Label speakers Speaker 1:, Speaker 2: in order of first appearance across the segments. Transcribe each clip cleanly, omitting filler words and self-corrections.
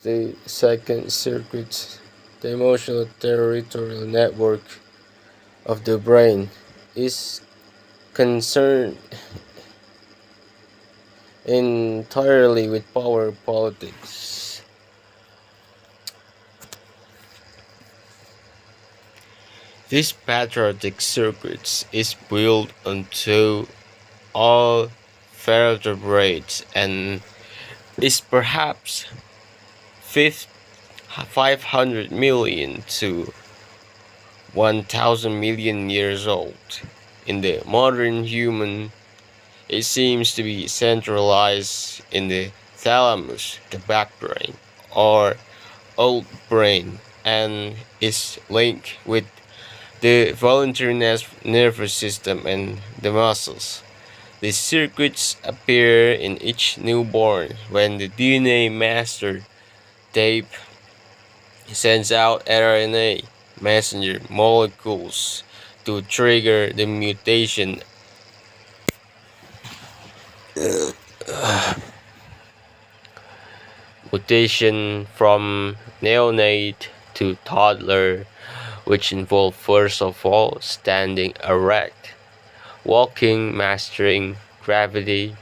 Speaker 1: The second circuit, the emotional territorial network of the brain, is concerned entirely with power politics. This patriotic circuit is built onto all vertebrates and is perhaps 500 million to 1,000 million years old. In the modern human, it seems to be centralized in the thalamus, the back brain, or old brain, and is linked with the voluntary nervous system and the muscles. These circuits appear in each newborn when the DNA master tape sends out RNA messenger molecules to trigger the mutation from neonate to toddler, which involve first of all standing erect, walking, mastering gravity,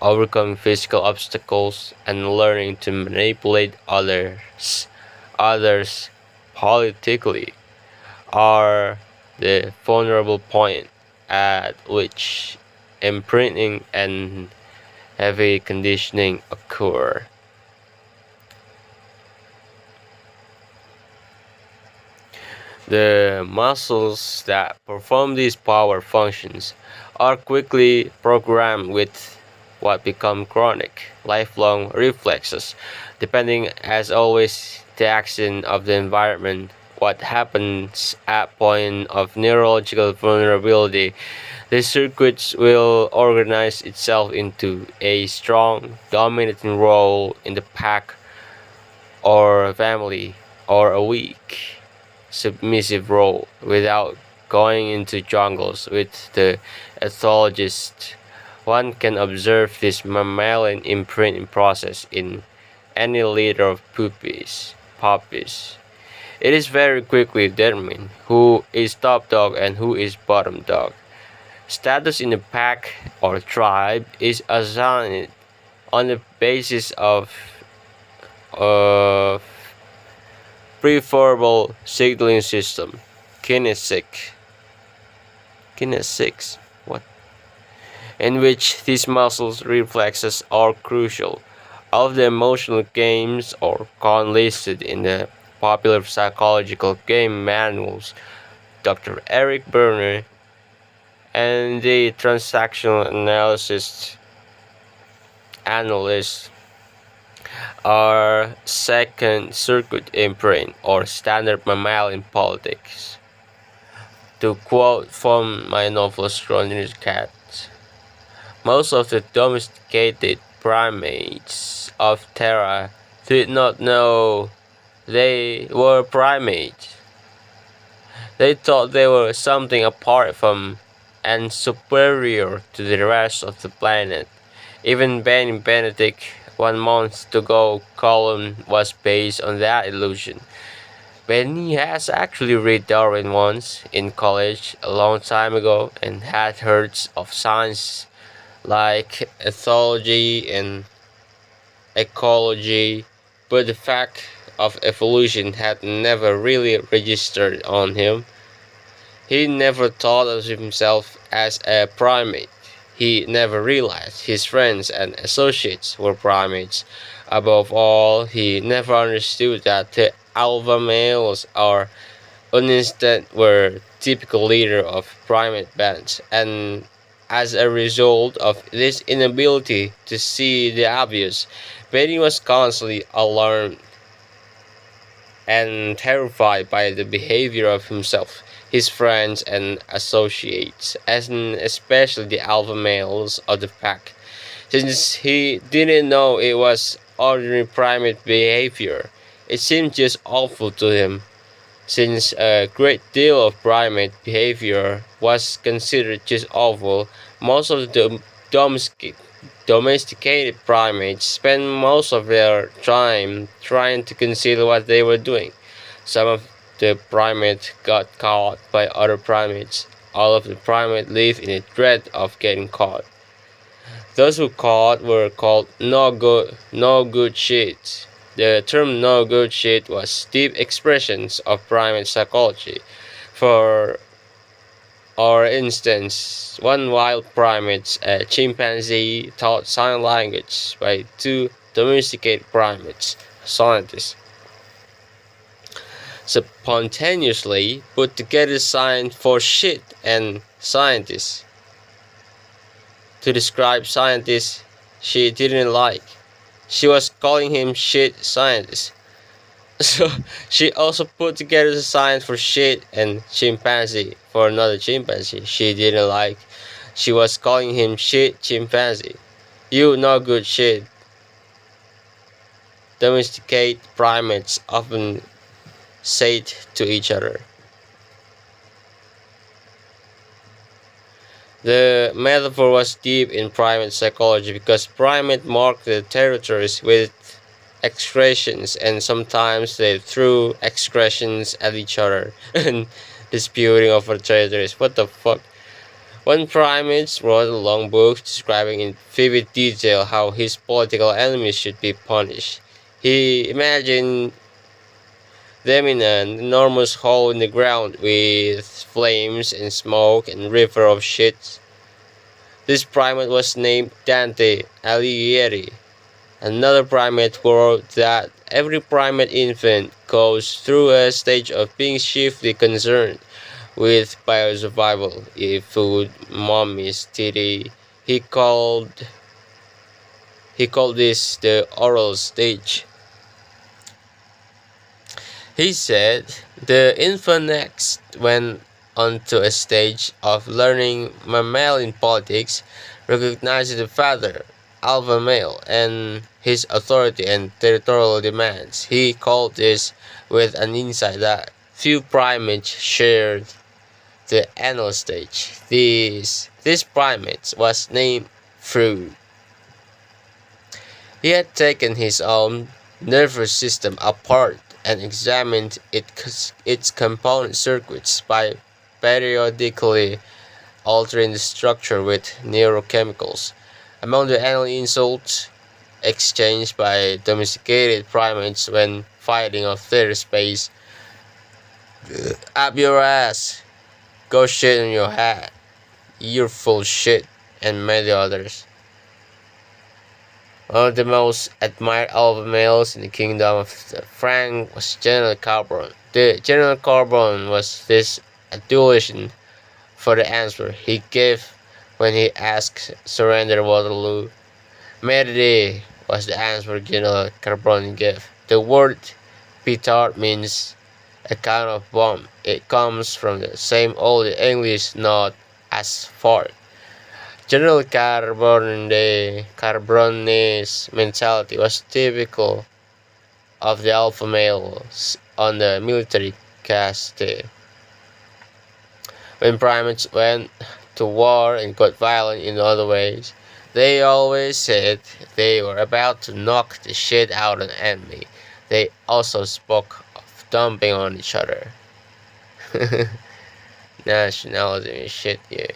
Speaker 1: overcoming physical obstacles, and learning to manipulate others politically, are the vulnerable point at which imprinting and heavy conditioning occur. The muscles that perform these power functions are quickly programmed with what become chronic, lifelong reflexes, depending as always the action of the environment. What happens at point of neurological vulnerability, the circuits will organize itself into a strong, dominating role in the pack or family, or a weak, submissive role without going into jungles with the ethologist. One can observe this mammalian imprinting process in any litter of puppies. It is very quickly determined who is top dog and who is bottom dog. Status in the pack or tribe is assigned on the basis of preferable signaling system, kinesics, what? In which these muscles reflexes are crucial. All of the emotional games or con listed in the popular psychological game manuals, Dr. Eric Berner, and the transactional analyst are second circuit imprint or standard mammalian politics. To quote from my novel Schrodinger's Cat, most of the domesticated primates of Terra did not know they were primates. They thought they were something apart from and superior to the rest of the planet. Even Benny Benedict 1 month to go column was based on that illusion. Benny has actually read Darwin once in college a long time ago and had heard of science like ethology and ecology, but the fact of evolution had never really registered on him. He never thought of himself as a primate. He never realized his friends and associates were primates. Above all, he never understood that the alpha males are instead were typical leader of primate bands, and as a result of this inability to see the obvious, Benny was constantly alarmed and terrified by the behavior of himself, his friends and associates, and especially the alpha males of the pack. Since he didn't know it was ordinary primate behavior, it seemed just awful to him. Since a great deal of primate behavior was considered just awful, most of the domesticated Domesticated primates spend most of their time trying to conceal what they were doing. Some of the primates got caught by other primates. All of the primates live in a dread of getting caught. Those who caught were called no good shit. The term no good shit was deep expressions of primate psychology. For instance, one wild primate, a chimpanzee, taught sign language by two domesticated primates. Scientists spontaneously put together signs for shit and scientists to describe scientists she didn't like. She was calling him shit scientist. So she also put together the signs for shit and chimpanzee for another chimpanzee she didn't like. She was calling him shit chimpanzee. You no good shit. Domesticated primates often say it to each other. The metaphor was deep in primate psychology because primates marked their territories with excretions, and sometimes they threw excretions at each other and disputing over territories. What the fuck? One primate wrote a long book describing in vivid detail how his political enemies should be punished. He imagined them in an enormous hole in the ground with flames and smoke and river of shit. This primate was named Dante Alighieri. Another primate wrote that every primate infant goes through a stage of being chiefly concerned with biosurvival. If food, mommy's titty, he called this the oral stage. He said the infant next went onto a stage of learning mammalian politics, recognizing the father, alpha male, and his authority and territorial demands. He called this with an insight that few primates shared the anal stage. This primate was named Freud. He had taken his own nervous system apart and examined its component circuits by periodically altering the structure with neurochemicals. Among the anal insults exchanged by domesticated primates when fighting of their space, up your ass, go shit on your hat, you're full shit, and many others. One of the most admired alpha males in the kingdom of Frank was General Carbon. The General Carbon was this adulation for the answer he gave when he asked surrender Waterloo. Merde was the answer General Carbon gave. The word petard means a kind of bomb. It comes from the same old English note as fart. General Carbone's mentality was typical of the alpha males on the military caste. When primates went to war and got violent in other ways, they always said they were about to knock the shit out of the enemy. They also spoke of dumping on each other. Nationalism and shit, yeah.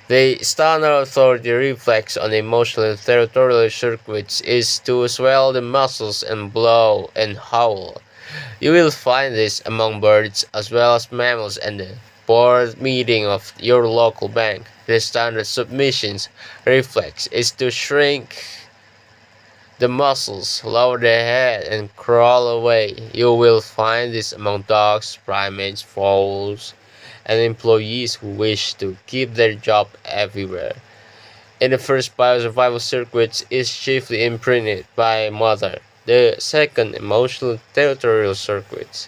Speaker 1: The standard authority reflex on emotional and territorial circuits is to swell the muscles and blow and howl. You will find this among birds as well as mammals and the board meeting of your local bank. The standard submissions reflex is to shrink the muscles, lower the head, and crawl away. You will find this among dogs, primates, fowls, and employees who wish to keep their job everywhere. In the first, biosurvival circuits is chiefly imprinted by mother. The second, emotional territorial circuits,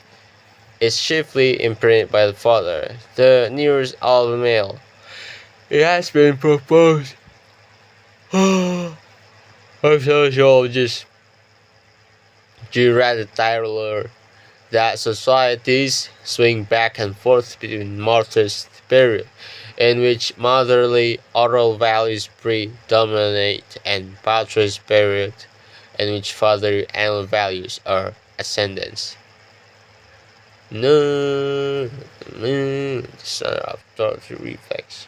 Speaker 1: is chiefly imprinted by the father, the nearest alpha male. It has been proposed of sociologist Gerard Tyler that societies swing back and forth between Martha's period in which motherly oral values predominate, and patriarchal period, in which fatherly animal values are ascendant. No, no, the son of thought reflex.